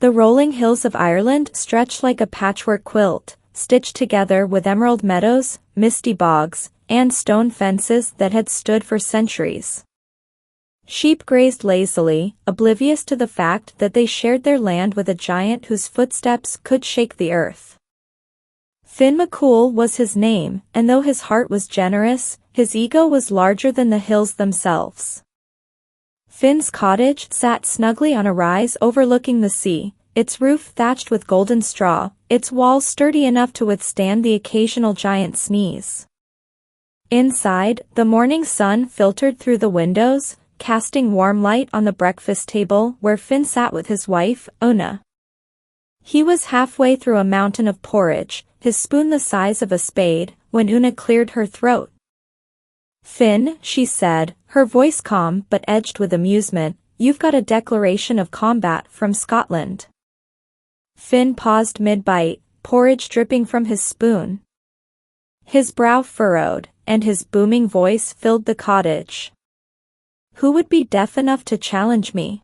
The rolling hills of Ireland stretched like a patchwork quilt, stitched together with emerald meadows, misty bogs, and stone fences that had stood for centuries. Sheep grazed lazily, oblivious to the fact that they shared their land with a giant whose footsteps could shake the earth. Finn McCool was his name, and though his heart was generous, his ego was larger than the hills themselves. Finn's cottage sat snugly on a rise overlooking the sea, its roof thatched with golden straw, its walls sturdy enough to withstand the occasional giant sneeze. Inside, the morning sun filtered through the windows, casting warm light on the breakfast table where Finn sat with his wife, Una. He was halfway through a mountain of porridge, his spoon the size of a spade, when Una cleared her throat. "Finn," she said, her voice calm but edged with amusement, "you've got a declaration of combat from Scotland." Finn paused mid-bite, porridge dripping from his spoon. His brow furrowed, and his booming voice filled the cottage. "Who would be deaf enough to challenge me?"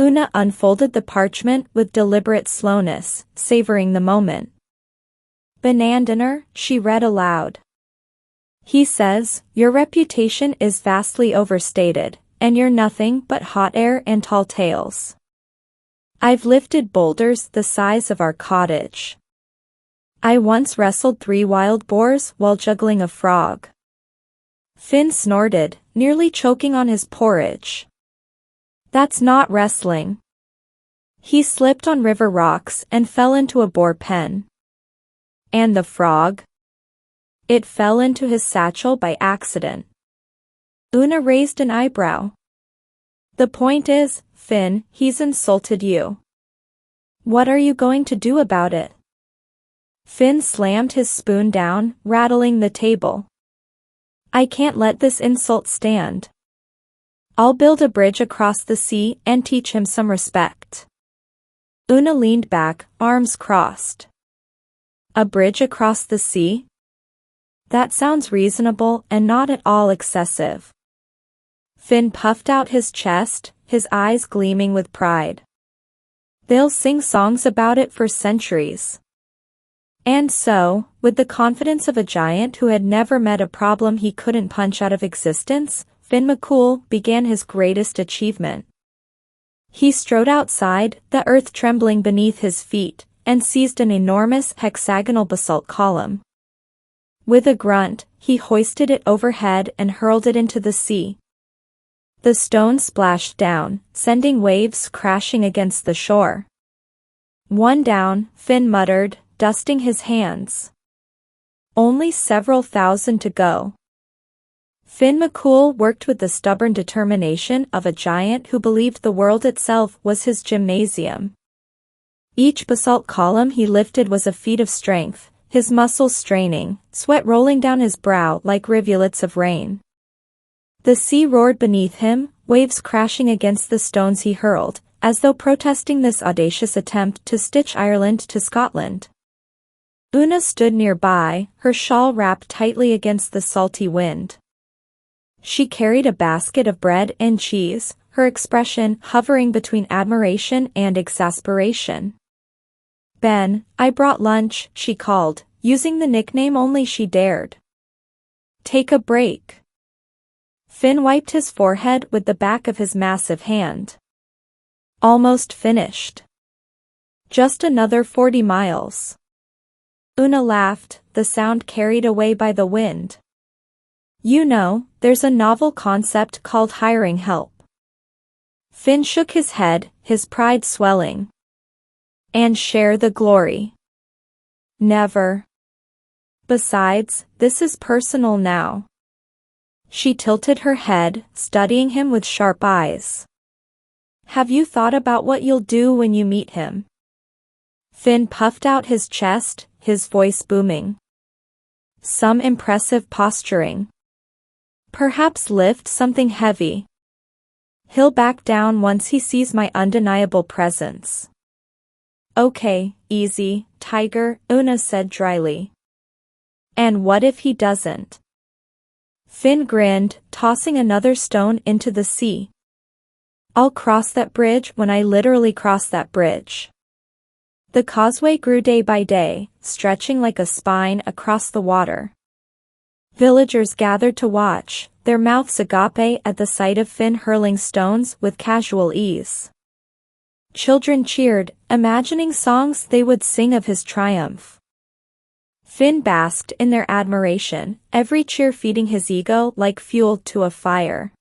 Una unfolded the parchment with deliberate slowness, savoring the moment. "Benandonner," she read aloud. "He says, your reputation is vastly overstated, and you're nothing but hot air and tall tales. I've lifted boulders the size of our cottage. I once wrestled 3 wild boars while juggling a frog." Finn snorted, nearly choking on his porridge. "That's not wrestling." He slipped on river rocks and fell into a boar pen. "And the frog?" "It fell into his satchel by accident." Una raised an eyebrow. "The point is, Finn, he's insulted you. What are you going to do about it?" Finn slammed his spoon down, rattling the table. "I can't let this insult stand. I'll build a bridge across the sea and teach him some respect." Una leaned back, arms crossed. "A bridge across the sea? That sounds reasonable and not at all excessive." Finn puffed out his chest, his eyes gleaming with pride. "They'll sing songs about it for centuries." And so, with the confidence of a giant who had never met a problem he couldn't punch out of existence, Finn McCool began his greatest achievement. He strode outside, the earth trembling beneath his feet, and seized an enormous hexagonal basalt column. With a grunt, he hoisted it overhead and hurled it into the sea. The stone splashed down, sending waves crashing against the shore. "One down," Finn muttered, dusting his hands. "Only several thousand to go." Finn McCool worked with the stubborn determination of a giant who believed the world itself was his gymnasium. Each basalt column he lifted was a feat of strength, his muscles straining, sweat rolling down his brow like rivulets of rain. The sea roared beneath him, waves crashing against the stones he hurled, as though protesting this audacious attempt to stitch Ireland to Scotland. Una stood nearby, her shawl wrapped tightly against the salty wind. She carried a basket of bread and cheese, her expression hovering between admiration and exasperation. "Ben, I brought lunch," she called, using the nickname only she dared. "Take a break." Finn wiped his forehead with the back of his massive hand. "Almost finished. Just another 40 miles. Una laughed, the sound carried away by the wind. "You know, there's a novel concept called hiring help." Finn shook his head, his pride swelling. "And share the glory." "Never. Besides, this is personal now." She tilted her head, studying him with sharp eyes. "Have you thought about what you'll do when you meet him?" Finn puffed out his chest, his voice booming. "Some impressive posturing. Perhaps lift something heavy. He'll back down once he sees my undeniable presence." "Okay, easy, tiger," Una said dryly. "And what if he doesn't?" Finn grinned, tossing another stone into the sea. I'll cross that bridge when I literally cross that bridge. The causeway grew day by day, stretching like a spine across the water. Villagers gathered to watch, their mouths agape at the sight of Finn hurling stones with casual ease. Children cheered, imagining songs they would sing of his triumph. Finn basked in their admiration, every cheer feeding his ego like fuel to a fire.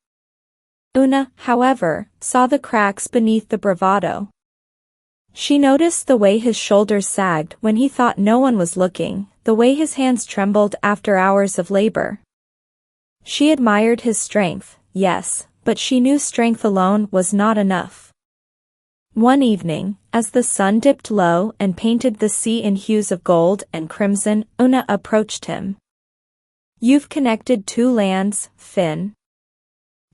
Una, however, saw the cracks beneath the bravado. She noticed the way his shoulders sagged when he thought no one was looking, the way his hands trembled after hours of labor. She admired his strength, yes, but she knew strength alone was not enough. One evening, as the sun dipped low and painted the sea in hues of gold and crimson, Una approached him. "You've connected two lands, Finn.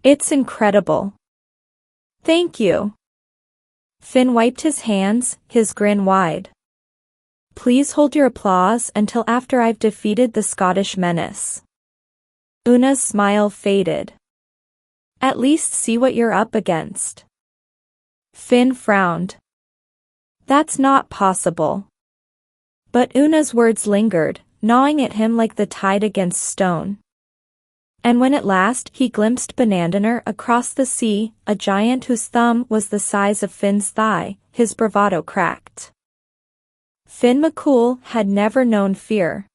It's incredible." "Thank you." Finn wiped his hands, his grin wide. "Please hold your applause until after I've defeated the Scottish menace." Una's smile faded. "At least see what you're up against." Finn frowned. "That's not possible." But Una's words lingered, gnawing at him like the tide against stone. And when at last he glimpsed Benandonner across the sea, a giant whose thumb was the size of Finn's thigh, his bravado cracked. Finn McCool had never known fear.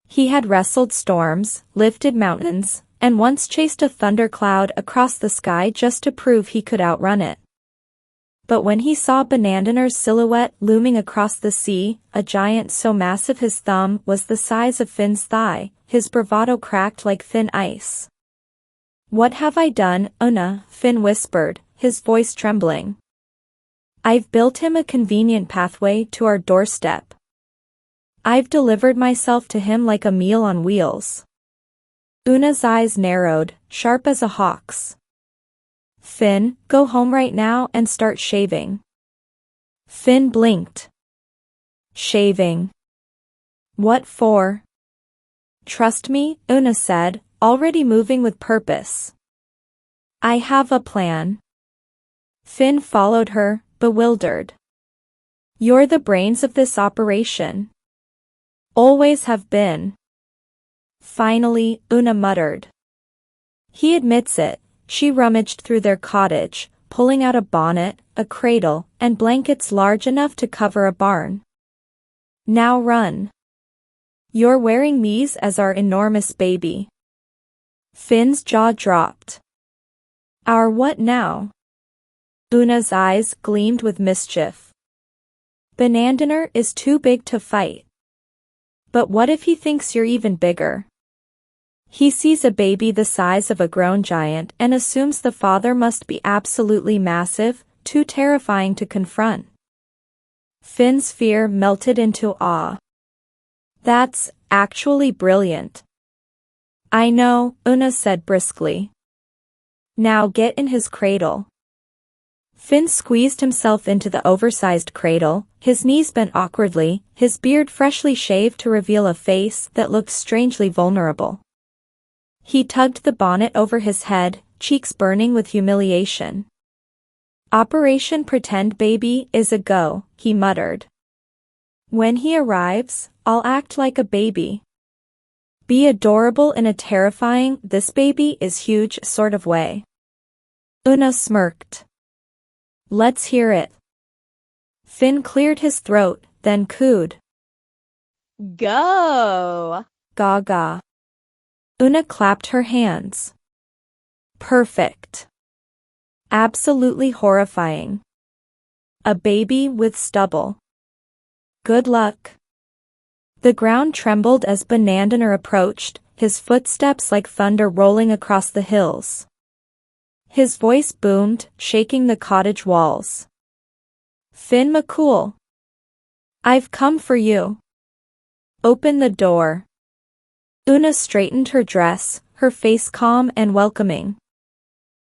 He had wrestled storms, lifted mountains, and once chased a thundercloud across the sky just to prove he could outrun it. But when he saw Benandonner's silhouette looming across the sea, a giant so massive his thumb was the size of Finn's thigh, his bravado cracked like thin ice. "What have I done, Una?" Finn whispered, his voice trembling. "I've built him a convenient pathway to our doorstep. I've delivered myself to him like a meal on wheels." Una's eyes narrowed, sharp as a hawk's. "Finn, go home right now and start shaving." Finn blinked. "Shaving? What for?" "Trust me," Una said, already moving with purpose. "I have a plan." Finn followed her, bewildered. "You're the brains of this operation." "Always have been." Finally, Una muttered. "He admits it." She rummaged through their cottage, pulling out a bonnet, a cradle, and blankets large enough to cover a barn. "Now run. You're wearing these as our enormous baby." Finn's jaw dropped. "Our what now?" Una's eyes gleamed with mischief. "Benandonner is too big to fight." "But what if he thinks you're even bigger? He sees a baby the size of a grown giant and assumes the father must be absolutely massive, too terrifying to confront." Finn's fear melted into awe. "That's actually brilliant." "I know," Una said briskly. "Now get in his cradle." Finn squeezed himself into the oversized cradle, his knees bent awkwardly, his beard freshly shaved to reveal a face that looked strangely vulnerable. He tugged the bonnet over his head, cheeks burning with humiliation. "Operation Pretend Baby is a go," he muttered. "When he arrives, I'll act like a baby. Be adorable in a terrifying, this baby is huge sort of way." Una smirked. "Let's hear it." Finn cleared his throat, then cooed. Go! Gaga. Una clapped her hands. Perfect. Absolutely horrifying. A baby with stubble. Good luck. The ground trembled as Benandonner approached, his footsteps like thunder rolling across the hills. His voice boomed, shaking the cottage walls. "Finn McCool. I've come for you. Open the door." Una straightened her dress, her face calm and welcoming.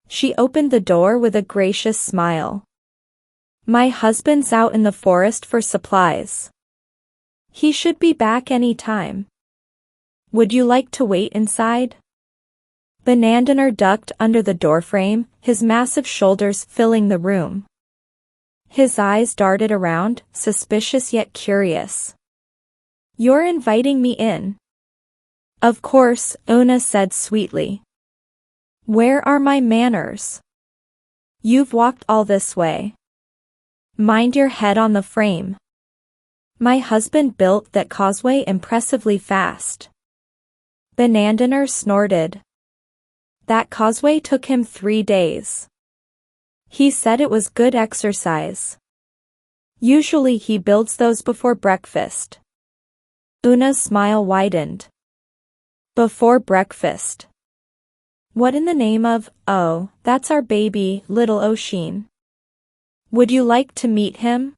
She opened the door with a gracious smile. "My husband's out in the forest for supplies. He should be back any time. Would you like to wait inside?" Benandonner ducked under the doorframe, his massive shoulders filling the room. His eyes darted around, suspicious yet curious. "You're inviting me in?" "Of course," Una said sweetly. "Where are my manners? You've walked all this way. Mind your head on the frame." "My husband built that causeway impressively fast." Benandonner snorted. "That causeway took him 3 days. He said it was good exercise. Usually he builds those before breakfast." Una's smile widened. "Before breakfast? What in the name of, oh, that's our baby, little Oshin. Would you like to meet him?"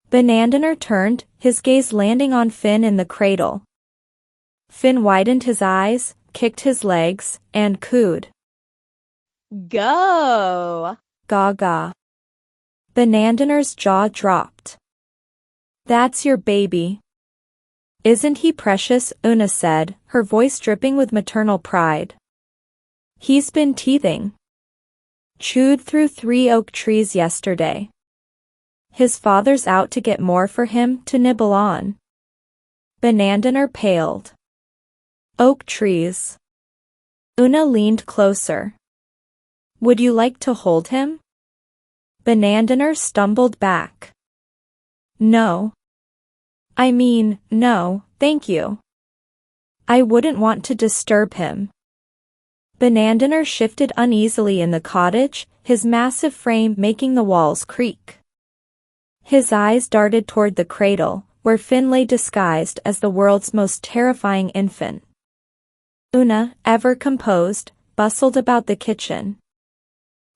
Benandonner turned, his gaze landing on Finn in the cradle. Finn widened his eyes, kicked his legs, and cooed. "Go!" Gaga. Benandonner's jaw dropped. "That's your baby. Isn't he precious?" Una said, her voice dripping with maternal pride. "He's been teething. Chewed through 3 oak trees yesterday. His father's out to get more for him to nibble on." Benandonner paled. "Oak trees." Una leaned closer. "Would you like to hold him?" Benandonner stumbled back. "No. I mean, no, thank you. I wouldn't want to disturb him." Benandonner shifted uneasily in the cottage, his massive frame making the walls creak. His eyes darted toward the cradle, where Finn lay disguised as the world's most terrifying infant. Una, ever composed, bustled about the kitchen.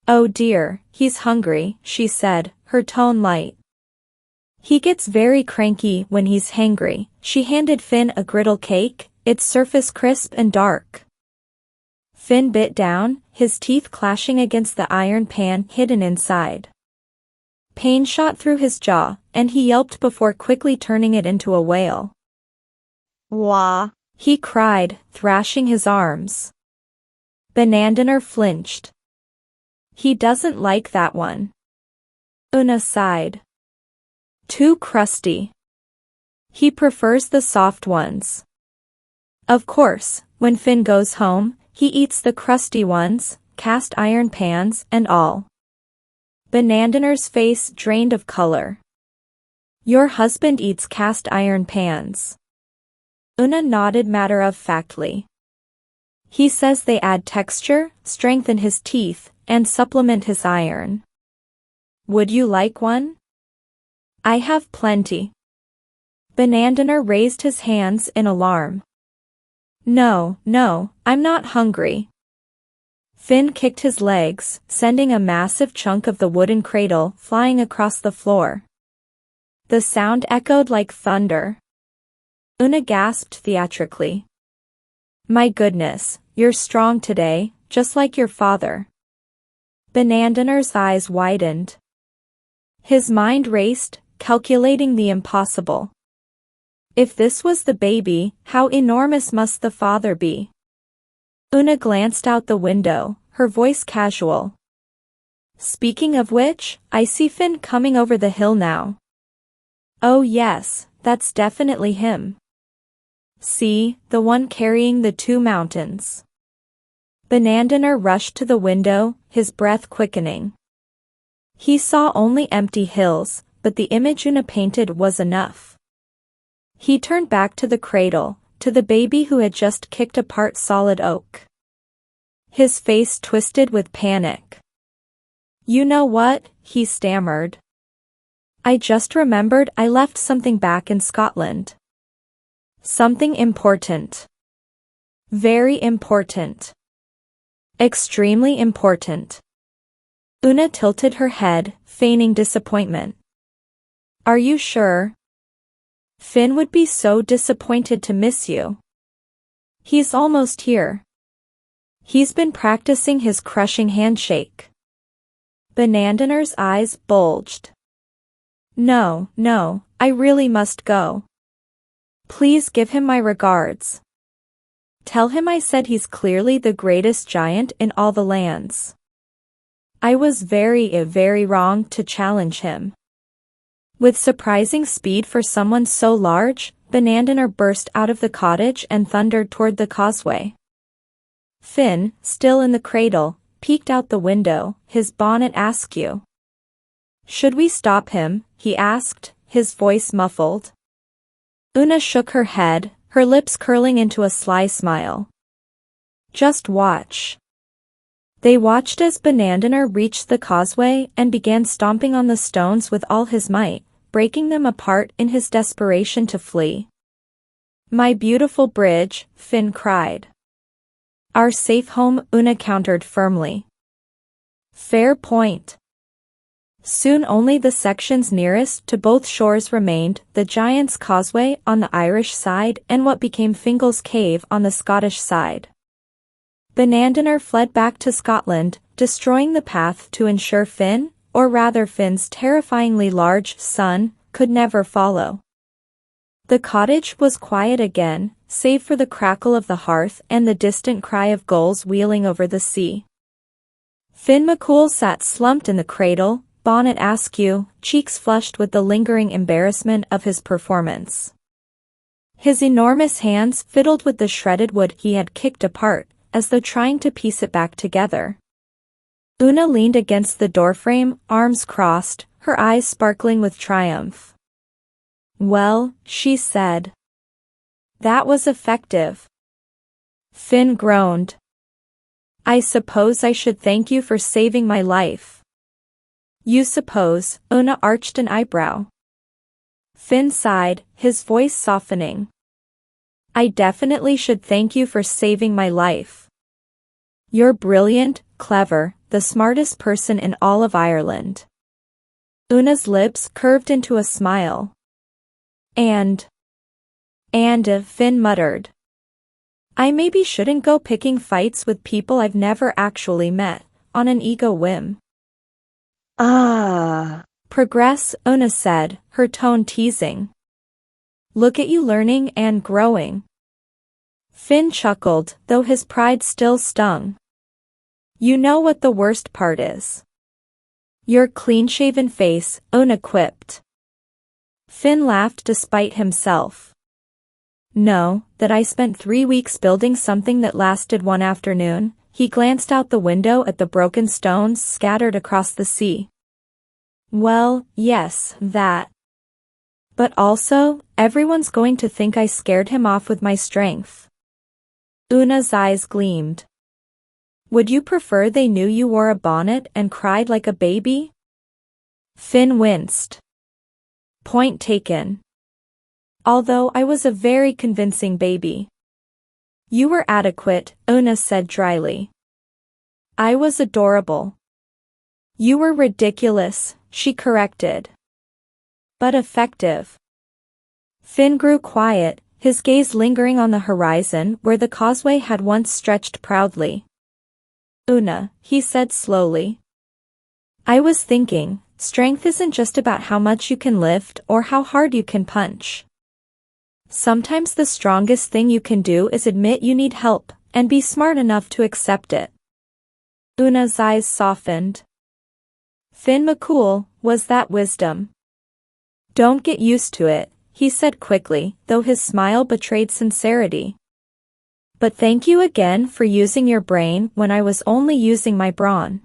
"Oh dear, he's hungry," she said, her tone light. "He gets very cranky when he's hangry." She handed Finn a griddle cake, its surface crisp and dark. Finn bit down, his teeth clashing against the iron pan hidden inside. Pain shot through his jaw, and he yelped before quickly turning it into a wail. "Wah!" he cried, thrashing his arms. Benandonner flinched. "He doesn't like that one." Una sighed. "Too crusty. He prefers the soft ones." Of course, when Finn goes home, he eats the crusty ones, cast iron pans and all. Benandonner's face drained of color. "Your husband eats cast iron pans?" Una nodded matter-of-factly. "He says they add texture, strengthen his teeth, and supplement his iron. Would you like one?" "I have plenty." Benandonner raised his hands in alarm. No, I'm not hungry." Finn kicked his legs, sending a massive chunk of the wooden cradle flying across the floor. The sound echoed like thunder. Una gasped theatrically. "My goodness, you're strong today, just like your father." Benandonner's eyes widened. His mind raced, calculating the impossible. If this was the baby, how enormous must the father be? Una glanced out the window, her voice casual. "Speaking of which, I see Finn coming over the hill now." "Oh yes, that's definitely him. See, the one carrying the 2 mountains." Benandonner rushed to the window, his breath quickening. He saw only empty hills, but the image Una painted was enough. He turned back to the cradle, to the baby who had just kicked apart solid oak. His face twisted with panic. "You know what?" he stammered. "I just remembered I left something back in Scotland. Something important. Very important. Extremely important." Una tilted her head, feigning disappointment. "Are you sure? Finn would be so disappointed to miss you. He's almost here. He's been practicing his crushing handshake." Benandonner's eyes bulged. No, I really must go. Please give him my regards." Tell him I said he's clearly the greatest giant in all the lands. I was very wrong to challenge him. With surprising speed for someone so large, Benandonner burst out of the cottage and thundered toward the causeway. Finn, still in the cradle, peeked out the window, his bonnet askew. Should we stop him? He asked, his voice muffled. Una shook her head, her lips curling into a sly smile. Just watch. They watched as Benandonner reached the causeway and began stomping on the stones with all his might, breaking them apart in his desperation to flee. My beautiful bridge, Finn cried. Our safe home, Una countered firmly. Fair point. Soon only the sections nearest to both shores remained, the Giant's Causeway on the Irish side and what became Fingal's Cave on the Scottish side. Benandonner fled back to Scotland, destroying the path to ensure Finn, or rather Finn's terrifyingly large son, could never follow. The cottage was quiet again, save for the crackle of the hearth and the distant cry of gulls wheeling over the sea. Finn McCool sat slumped in the cradle, bonnet askew, cheeks flushed with the lingering embarrassment of his performance. His enormous hands fiddled with the shredded wood he had kicked apart, as though trying to piece it back together. Una leaned against the doorframe, arms crossed, her eyes sparkling with triumph. Well, she said. That was effective. Finn groaned. I suppose I should thank you for saving my life. You suppose? Una arched an eyebrow. Finn sighed, his voice softening. I definitely should thank you for saving my life. You're brilliant, clever, the smartest person in all of Ireland. Una's lips curved into a smile. And Finn muttered. I maybe shouldn't go picking fights with people I've never actually met, on an ego whim. Progress, Una said, her tone teasing. Look at you learning and growing. Finn chuckled, though his pride still stung. You know what the worst part is. Your clean-shaven face, Una quipped. Finn laughed despite himself. No, that I spent 3 weeks building something that lasted one afternoon. He glanced out the window at the broken stones scattered across the sea. Well, yes, that. But also, everyone's going to think I scared him off with my strength. Una's eyes gleamed. Would you prefer they knew you wore a bonnet and cried like a baby? Finn winced. Point taken. Although I was a very convincing baby. You were adequate, Una said dryly. I was adorable. You were ridiculous, she corrected. But effective. Finn grew quiet, his gaze lingering on the horizon where the causeway had once stretched proudly. Una, he said slowly. I was thinking, strength isn't just about how much you can lift or how hard you can punch. Sometimes the strongest thing you can do is admit you need help, and be smart enough to accept it. Una's eyes softened. Finn McCool, was that wisdom? Don't get used to it, he said quickly, though his smile betrayed sincerity. But thank you again for using your brain when I was only using my brawn.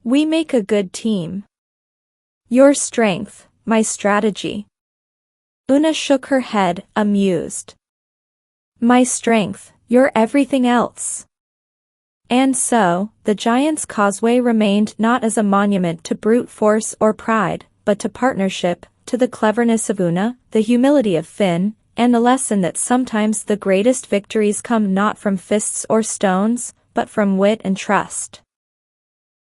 We make a good team. Your strength, my strategy. Una shook her head, amused. My strength, you're everything else. And so, the Giant's Causeway remained not as a monument to brute force or pride, but to partnership, to the cleverness of Una, the humility of Finn, and the lesson that sometimes the greatest victories come not from fists or stones, but from wit and trust.